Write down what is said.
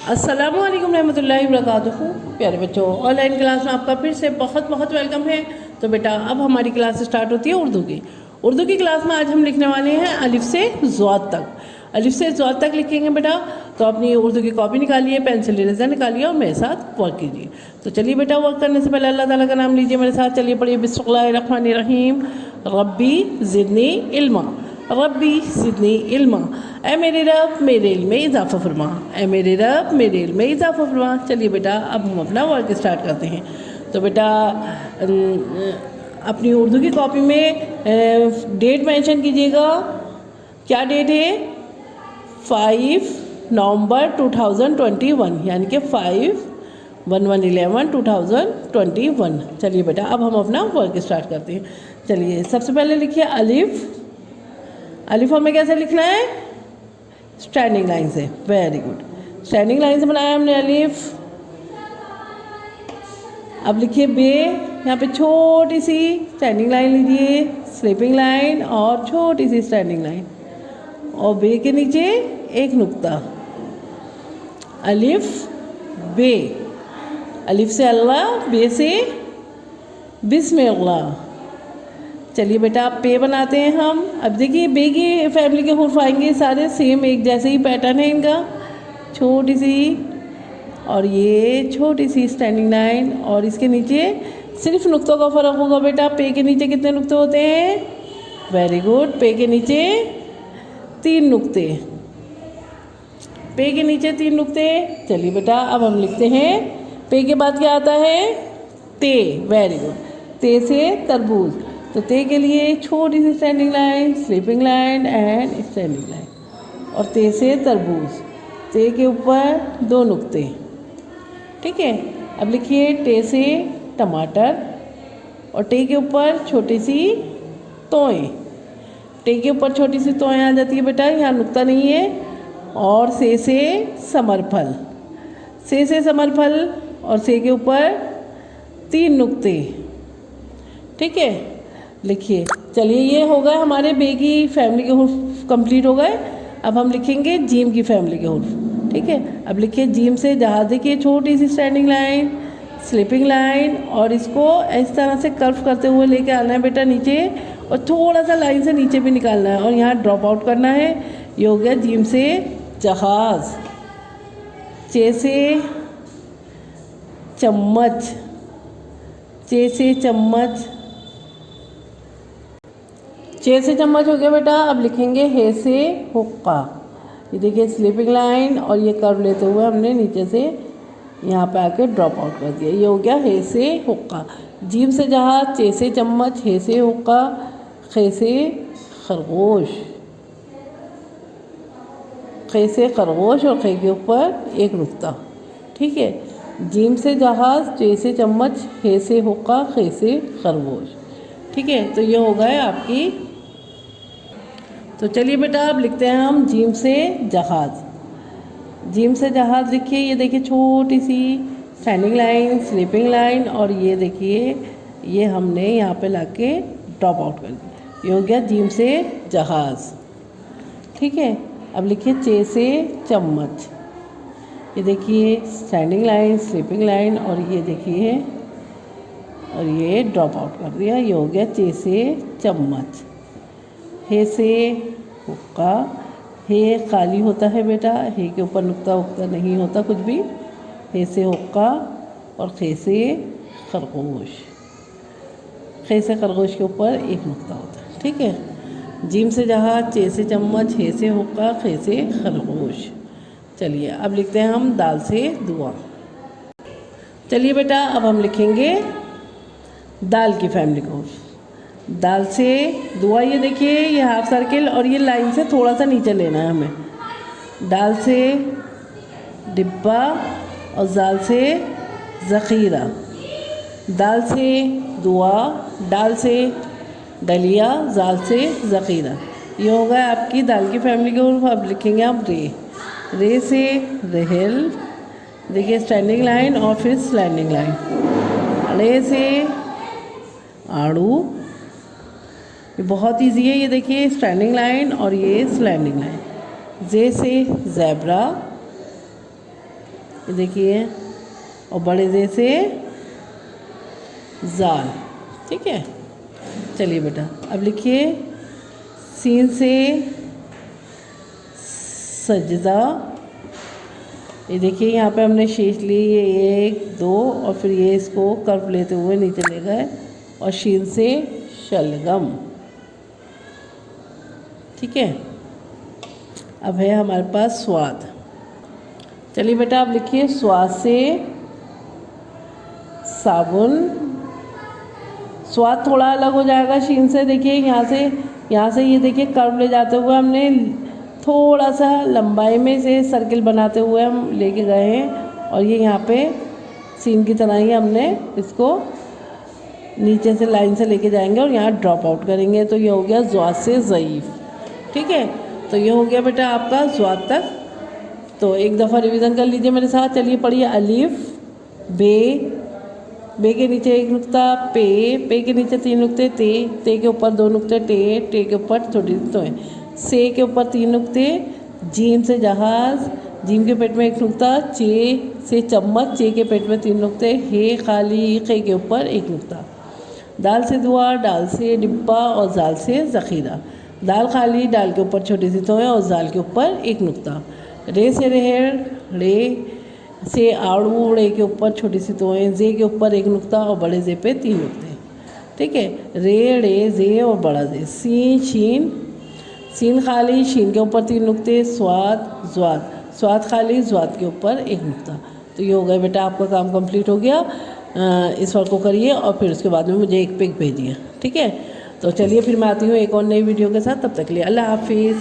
अस्सलामु अलैकुम रहमतुल्लाहि व बरकातुहू। प्यारे बच्चों, ऑनलाइन क्लास में आपका फिर से बहुत बहुत वेलकम है। तो बेटा अब हमारी क्लास स्टार्ट होती है उर्दू की। उर्दू की क्लास में आज हम लिखने वाले हैं अलिफ से ज़ौद तक। अलिफ से ज़ौद तक लिखेंगे बेटा। तो अपनी उर्दू की कॉपी निकालिए, पेंसिल इरेज़र निकालिए और मेरे साथ वर्क कीजिए। तो चलिए बेटा, वर्क करने से पहले अल्लाह ताला का नाम लीजिए मेरे साथ। चलिए पढ़िए, बिस्मिल्लाहिर्रहमानिर्रहीम। रब्बी ज़िदनी इल्मा, रब्बी ज़िदनी इल्मा। ऐ मेरे रब मेरे इल्म में इजाफ़ा फरमा, ऐ मेरे रब मेरे इल्म में इजाफ़ा फरमा। चलिए बेटा, अब हम अपना वर्क स्टार्ट करते हैं। तो बेटा अपनी उर्दू की कॉपी में डेट मेंशन कीजिएगा। क्या डेट है? 5 नवंबर 2021, यानी कि 5/11/2021। चलिए बेटा, अब हम अपना वर्क स्टार्ट करते हैं। चलिए सबसे पहले लिखिए अलिफ। अलिफ हमें कैसे लिखना है? स्टैंडिंग लाइन से। वेरी गुड, स्टैंडिंग लाइन से बनाया हमने अलिफ। अब लिखिए बे। यहाँ पे छोटी सी स्टैंडिंग लाइन लीजिए, स्लीपिंग लाइन और छोटी सी स्टैंडिंग लाइन, और बे के नीचे एक नुक्ता। अलिफ बे। अलिफ से अल्लाह, बे से बिस्मिल्लाह। चलिए बेटा, अब पे बनाते हैं हम। अब देखिए, बे की फैमिली के हुर्फ आएंगे सारे सेम, एक जैसे ही पैटर्न है इनका। छोटी सी और ये छोटी सी स्टैंडिंग लाइन, और इसके नीचे सिर्फ नुक्तों का फ़र्क होगा बेटा। पे के नीचे कितने नुक्ते होते हैं? वेरी गुड, पे के नीचे 3 नुक्ते। पे के नीचे 3 नुक्ते। चलिए बेटा, अब हम लिखते हैं पे के बाद क्या आता है? ते। वेरी गुड, ते से तरबूज। तो ते के लिए छोटी सी standing line, sleeping line and standing line, और ते से तरबूज। ते के ऊपर 2 नुक्ते। ठीक है। अब लिखिए टे से टमाटर, और टे के ऊपर छोटी सी तोएं। टे के ऊपर छोटी सी तोएं आ जाती है बेटा, यहाँ नुक्ता नहीं है। और से समरफल। से समरफल, और से के ऊपर 3 नुक्ते। ठीक है। लिखिए। चलिए, ये हो गए हमारे बे की फैमिली के हुर्फ कंप्लीट हो गए। अब हम लिखेंगे जीम की फैमिली के हुर्फ। ठीक है। अब लिखिए जीम से जहाज। देखिए छोटी सी स्टैंडिंग लाइन, स्लीपिंग लाइन, और इसको इस तरह से कर्व करते हुए लेके आना है बेटा नीचे, और थोड़ा सा लाइन से नीचे भी निकालना है, और यहाँ ड्रॉप आउट करना है। ये हो गया जीम से जहाज। चे से चम्मच, चे से चम्मच। चे से चम्मच हो गया बेटा। अब लिखेंगे हे से हुक्का। ये देखिए स्लीपिंग लाइन, और ये कर्व लेते हुए हमने नीचे से यहाँ पे आके ड्रॉप आउट कर दिया। ये हो गया हे से हुक्का। जीम से जहाज, चे से चम्मच, हे से हुक्का, खे से खरगोश। खे से खरगोश, और खे के ऊपर एक नुक्ता। ठीक है। जीम से जहाज, चे से चम्मच, हे से हुक्का, खे से खरगोश। ठीक है। तो ये हो गए आपकी। तो चलिए बेटा, अब लिखते हैं हम जीम से जहाज। जीम से जहाज लिखिए। ये देखिए छोटी सी स्टैंडिंग लाइन, स्लीपिंग लाइन, और ये देखिए ये हमने यहाँ पे लाके ड्रॉप आउट कर दिया। ये हो गया जीम से जहाज। ठीक है। अब लिखिए चे से चम्मच। ये देखिए स्टैंडिंग लाइन, स्लीपिंग लाइन, और ये देखिए, और ये ड्रॉप आउट कर दिया। ये हो गया चे से चम्मच। हे से हुक्का। हे खाली होता है बेटा, हे के ऊपर नुक्ता उक्ता नहीं होता कुछ भी। हे से हुक्का, और खे से खरगोश। खे से खरगोश के ऊपर एक नुक्ता होता है। ठीक है। जीम से जहाज, चे से चम्मच, हे से हुक्का, खे से खरगोश। चलिए अब लिखते हैं हम दाल से दुआ। चलिए बेटा, अब हम लिखेंगे दाल की फैमिली को। दाल से दुआ। ये देखिए ये हाफ सर्किल, और ये लाइन से थोड़ा सा नीचे लेना है हमें। दाल से डिब्बा, और जाल से ज़ख़ीरा। दाल से दुआ, डाल से डलिया, जाल से ज़ख़ीरा। ये हो गया आपकी दाल की फैमिली के हुर्फ। अब लिखेंगे आप रे। रे से रेहल। देखिए स्टैंडिंग लाइन और फिर स्लैंडिंग लाइन। रे से आड़ू। ये बहुत इजी है। ये देखिए स्टैंडिंग लाइन और ये स्लैंडिंग लाइन। जे से ज़ेब्रा। ये देखिए, और बड़े जे से जाल। ठीक है, चलिए बेटा अब लिखिए सीन से सजदा। ये देखिए यहाँ पे हमने शेष ली, ये 1 2 और फिर ये इसको कर्व लेते हुए नीचे ले गए, और शीन से शलगम। ठीक है, अब है हमारे पास स्वाद। चलिए बेटा आप लिखिए स्वाद से साबुन। स्वाद थोड़ा अलग हो जाएगा शीन से। देखिए यहाँ से ये देखिए कर्व ले जाते हुए हमने थोड़ा सा लंबाई में से सर्किल बनाते हुए हम लेके गए हैं, और ये यहाँ पे सीन की तरह ही हमने इसको नीचे से लाइन से लेके जाएंगे और यहाँ ड्रॉप आउट करेंगे। तो ये हो गया ज़्वाद से ज़ईफ़। ठीक है, तो ये हो गया बेटा आपका ज़्वाद तक। तो एक दफ़ा रिवीजन कर लीजिए मेरे साथ। चलिए पढ़िए अलिफ, बे के नीचे 1 नुक्ता, पे के नीचे 3 नुक्ते, ते के ऊपर 2 नुक्ते, टे के ऊपर छोटी तो से के ऊपर 3 नुक्ते, जीम से जहाज़, जीम के पेट में 1 नुक्ता, चे से चम्मच, चे के पेट में 3 नुक्ते, हे खाली, खे के ऊपर 1 नुक्ता, दाल से दुआ, डाल से डिब्बा और जाल से ज़ख़ीरा। दाल खाली, डाल के ऊपर छोटी सी तोय और जाल के ऊपर 1 नुक्ता। रे से रहेड़, रे से आड़ू, रे के ऊपर छोटी सी तोय, जे के ऊपर 1 नुक्ता और बड़े जे पे 3 नुक्ते। ठीक है, रे, रे, जे और बड़ा जे। सीन, शीन, सीन खाली, शीन के ऊपर 3 नुक्ते, स्वाद, ज़्वाद, स्वाद खाली, ज़्वाद के ऊपर 1 नुक्ता। तो ये हो गया बेटा आपका काम कंप्लीट हो गया। इस वर्क को करिए और फिर उसके बाद में मुझे एक पिक भेजिए। ठीक है, तो चलिए फिर मैं आती हूँ एक और नई वीडियो के साथ। तब तक के लिए अल्लाह हाफिज़।